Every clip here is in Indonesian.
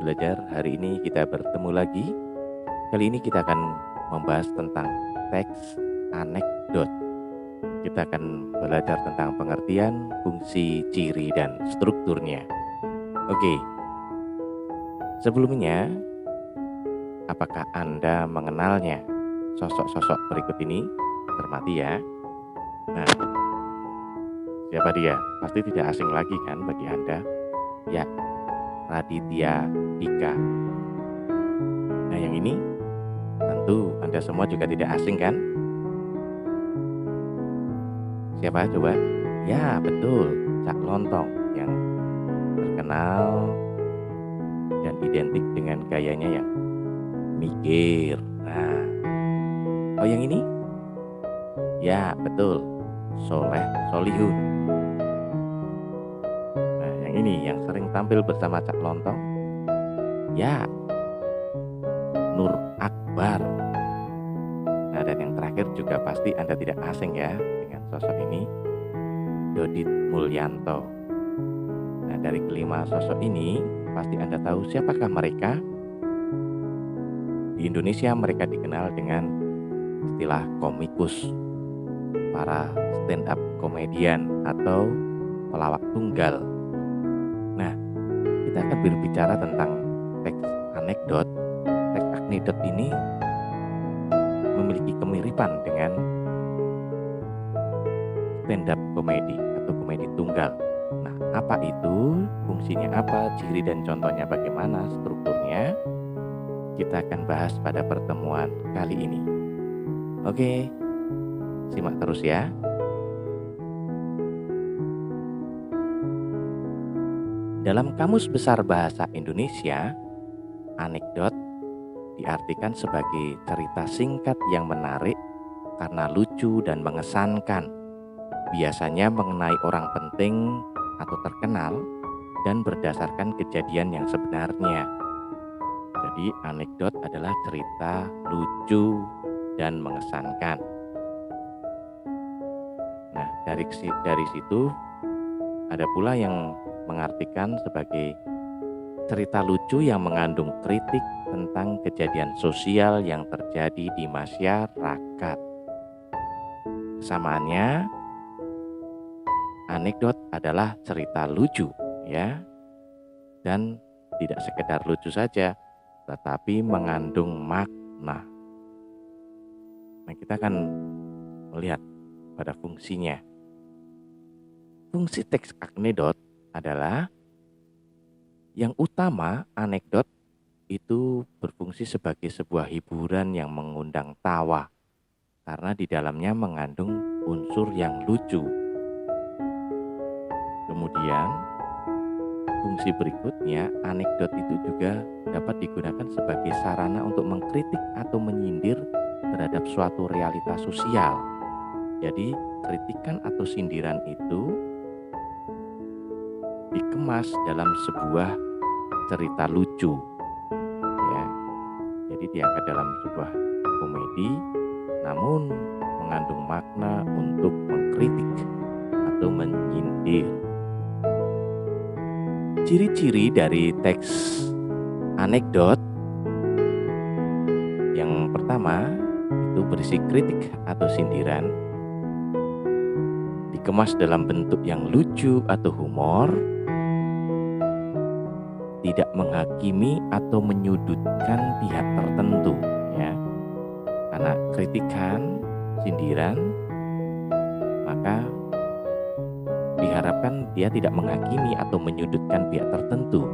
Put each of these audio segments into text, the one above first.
belajar. Hari ini kita bertemu lagi. Kali ini kita akan membahas tentang teks anekdot. Kita akan belajar tentang pengertian, fungsi, ciri, dan strukturnya. Oke, sebelumnya, apakah Anda mengenalnya? Sosok-sosok berikut ini, cermati ya. Nah, siapa dia? Pasti tidak asing lagi kan bagi Anda? Ya, Raditya Dika. Nah, yang ini tentu Anda semua juga tidak asing kan? Siapa coba? Ya, betul, Cak Lontong yang terkenal dan identik dengan gayanya yang mikir. Nah, oh yang ini? Ya, betul, Soleh Solihun. Nah, yang ini yang sering tampil bersama Cak Lontong? Ya, Nur Akbar. Nah, dan yang terakhir juga pasti Anda tidak asing ya dengan sosok ini, Dodit Mulyanto. Nah, dari kelima sosok ini pasti Anda tahu siapakah mereka? Di Indonesia mereka dikenal dengan istilah komikus, para stand up komedian atau pelawak tunggal. Nah, kita akan berbicara tentang teks anekdot. Teks anekdot ini memiliki kemiripan dengan stand up komedi atau komedi tunggal. Nah, apa itu? Fungsinya apa? Ciri dan contohnya bagaimana? Strukturnya? Kita akan bahas pada pertemuan kali ini. Oke, simak terus ya. Dalam Kamus Besar Bahasa Indonesia, anekdot diartikan sebagai cerita singkat yang menarik karena lucu dan mengesankan, biasanya mengenai orang penting atau terkenal dan berdasarkan kejadian yang sebenarnya. Jadi anekdot adalah cerita lucu dan mengesankan. Nah, dari situ ada pula yang mengartikan sebagai cerita lucu yang mengandung kritik tentang kejadian sosial yang terjadi di masyarakat. Kesamaannya, anekdot adalah cerita lucu ya, dan tidak sekedar lucu saja, tetapi mengandung makna. Nah, kita akan melihat pada fungsinya. Fungsi teks anekdot adalah yang utama, anekdot itu berfungsi sebagai sebuah hiburan yang mengundang tawa karena di dalamnya mengandung unsur yang lucu. Kemudian fungsi berikutnya, anekdot itu juga dapat digunakan sebagai sarana untuk mengkritik atau menyindir terhadap suatu realitas sosial. Jadi kritikan atau sindiran itu dikemas dalam sebuah cerita lucu ya. Jadi diangkat dalam sebuah komedi namun mengandung makna untuk mengkritik atau menyindir. Ciri-ciri dari teks anekdot yang pertama itu berisi kritik atau sindiran, dikemas dalam bentuk yang lucu atau humor, tidak menghakimi atau menyudutkan pihak tertentu ya. Karena kritikan, sindiran, maka diharapkan dia tidak menghakimi atau menyudutkan pihak tertentu.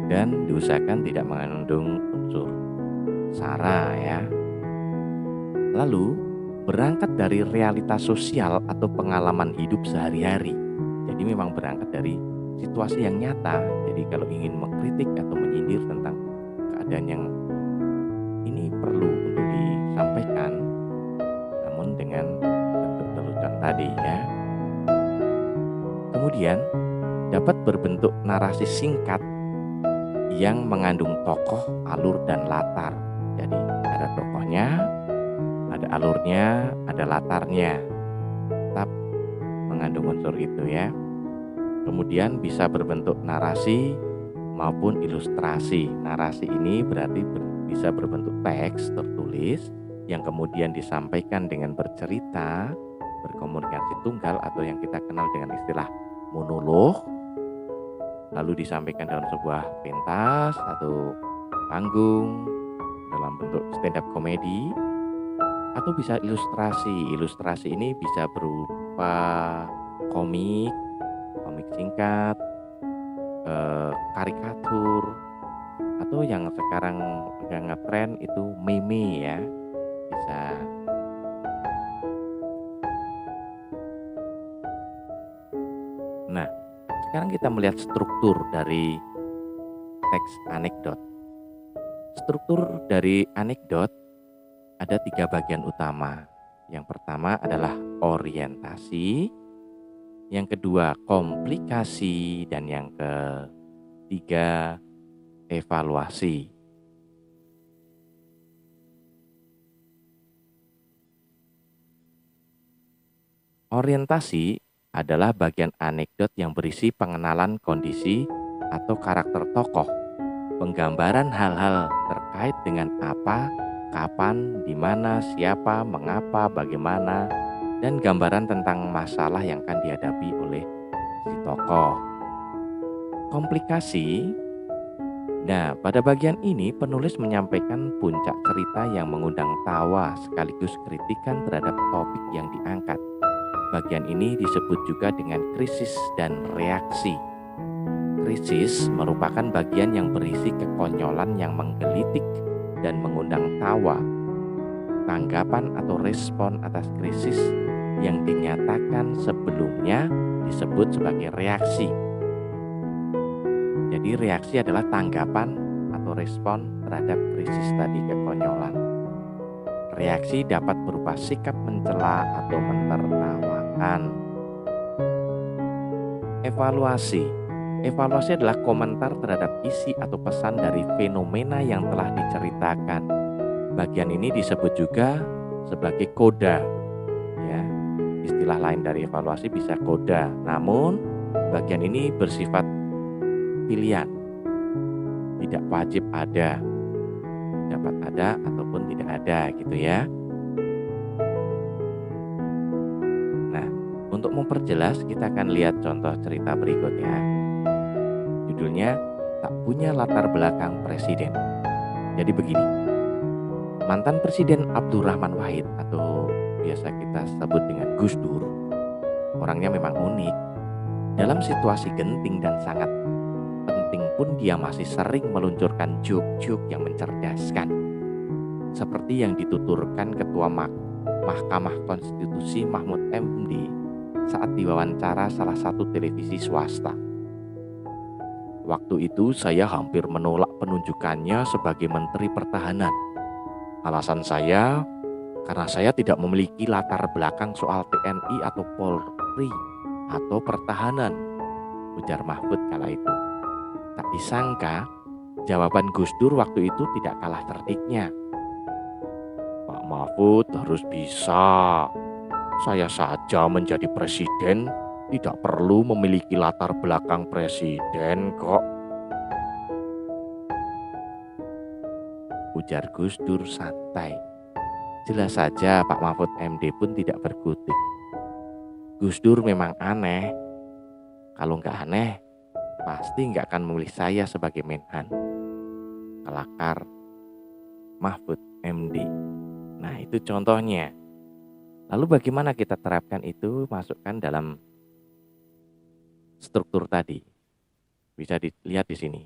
Dan diusahakan tidak mengandung unsur sara ya. Lalu berangkat dari realitas sosial atau pengalaman hidup sehari-hari. Jadi memang berangkat dari situasi yang nyata. Jadi kalau ingin mengkritik atau menyindir tentang keadaan yang ini perlu untuk disampaikan, namun dengan bentuk lelucon tadi ya. Kemudian dapat berbentuk narasi singkat yang mengandung tokoh, alur, dan latar. Jadi ada tokohnya, ada alurnya, ada latarnya. Tetap mengandung unsur itu ya. Kemudian bisa berbentuk narasi maupun ilustrasi. Narasi ini berarti bisa berbentuk teks tertulis yang kemudian disampaikan dengan bercerita, berkomunikasi tunggal atau yang kita kenal dengan istilah monolog, lalu disampaikan dalam sebuah pentas atau panggung dalam bentuk stand up comedy, atau bisa ilustrasi. Ilustrasi ini bisa berupa komik, komik singkat, karikatur, atau yang sekarang udah ngetren itu meme ya. Bisa. Nah, sekarang kita melihat struktur dari teks anekdot. Struktur dari anekdot ada 3 bagian utama. Yang pertama adalah orientasi, yang kedua komplikasi, dan yang ketiga evaluasi. Orientasi adalah bagian anekdot yang berisi pengenalan kondisi atau karakter tokoh, penggambaran hal-hal terkait dengan apa, kapan, di mana, siapa, mengapa, bagaimana, dan gambaran tentang masalah yang akan dihadapi oleh si tokoh. Komplikasi. Nah, pada bagian ini penulis menyampaikan puncak cerita yang mengundang tawa sekaligus kritikan terhadap topik yang diangkat. Bagian ini disebut juga dengan krisis dan reaksi. Krisis merupakan bagian yang berisi kekonyolan yang menggelitik dan mengundang tawa. Tanggapan atau respon atas krisis yang dinyatakan sebelumnya disebut sebagai reaksi. Jadi reaksi adalah tanggapan atau respon terhadap krisis tadi, kekonyolan. Reaksi dapat berupa sikap mencela atau mentertawakan. Evaluasi. Evaluasi adalah komentar terhadap isi atau pesan dari fenomena yang telah diceritakan. Bagian ini disebut juga sebagai koda. Ya, istilah lain dari evaluasi bisa koda. Namun, bagian ini bersifat pilihan. Tidak wajib ada. Dapat ada ataupun tidak ada gitu ya. Nah, untuk memperjelas kita akan lihat contoh cerita berikutnya. Judulnya Tak Punya Latar Belakang Presiden. Jadi begini. Mantan Presiden Abdurrahman Wahid atau biasa kita sebut dengan Gus Dur, orangnya memang unik. Dalam situasi genting dan sangat penting pun dia masih sering meluncurkan joke-joke yang mencerdaskan. Seperti yang dituturkan Ketua Mahkamah Konstitusi Mahfud MD saat diwawancara salah satu televisi swasta. Waktu itu saya hampir menolak penunjukannya sebagai Menteri Pertahanan. Alasan saya, karena saya tidak memiliki latar belakang soal TNI atau Polri atau pertahanan, ujar Mahfud kala itu. Tak disangka, jawaban Gus Dur waktu itu tidak kalah cerdiknya. Pak Mahfud harus bisa. Saya saja menjadi presiden tidak perlu memiliki latar belakang presiden kok. Ujar Gus Dur santai. Jelas saja Pak Mahfud MD pun tidak berkutik. Gus Dur memang aneh. Kalau nggak aneh, pasti nggak akan memilih saya sebagai Menhan. Kelakar Mahfud MD. Nah, itu contohnya. Lalu bagaimana kita terapkan itu, masukkan dalam struktur tadi? Bisa dilihat di sini.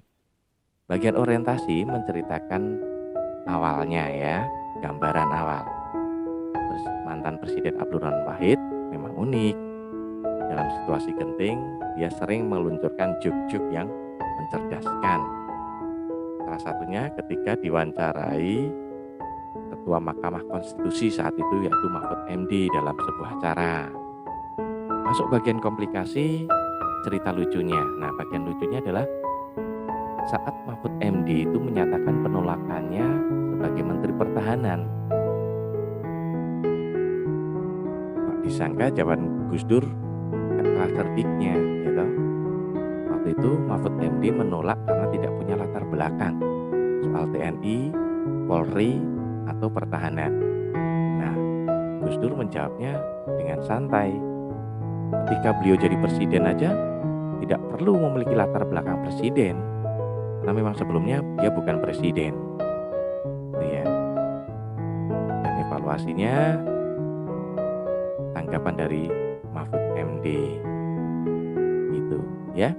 Bagian orientasi menceritakan awalnya ya, gambaran awal. Mantan Presiden Abdurrahman Wahid memang unik. Dalam situasi genting, dia sering meluncurkan joke-joke yang mencerdaskan. Salah satunya ketika diwawancarai Ketua Mahkamah Konstitusi saat itu, yaitu Mahfud MD dalam sebuah acara. Masuk bagian komplikasi, cerita lucunya. Nah, bagian lucunya adalah saat Mahfud MD itu menyatakan penolakannya sebagai Menteri Pertahanan. Tak disangka jawaban Gus Dur gak kalah cerdiknya, gitu. waktu itu Mahfud MD menolak karena tidak punya latar belakang soal TNI, Polri, atau pertahanan. Nah, Gus Dur menjawabnya dengan santai. Ketika beliau jadi presiden aja tidak perlu memiliki latar belakang presiden, karena memang sebelumnya dia bukan presiden. Gitu ya. Dan evaluasinya tanggapan dari Mahfud MD gitu ya.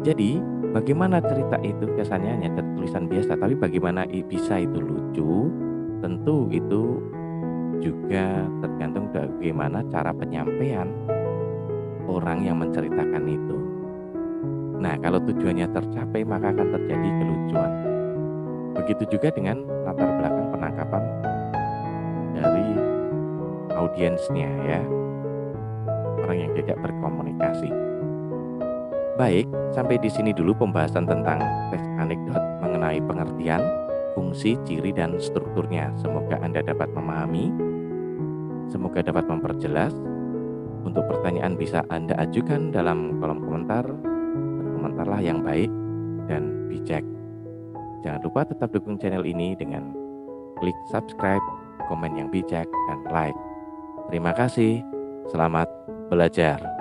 Jadi bagaimana cerita itu kesannya hanya tulisan biasa, tapi bagaimana bisa itu lucu, tentu itu juga tergantung bagaimana cara penyampaian orang yang menceritakan itu. Nah, kalau tujuannya tercapai maka akan terjadi kelucuan. Begitu juga dengan latar belakang penangkapan dari audiensnya ya, orang yang diajak berkomunikasi. Baik, sampai di sini dulu pembahasan tentang tes anekdot mengenai pengertian, fungsi, ciri, dan strukturnya. Semoga Anda dapat memahami, semoga dapat memperjelas. Untuk pertanyaan bisa Anda ajukan dalam kolom komentar. Berkomentarlah yang baik dan bijak. Jangan lupa tetap dukung channel ini dengan klik subscribe, komen yang bijak, dan like. Terima kasih. Selamat belajar.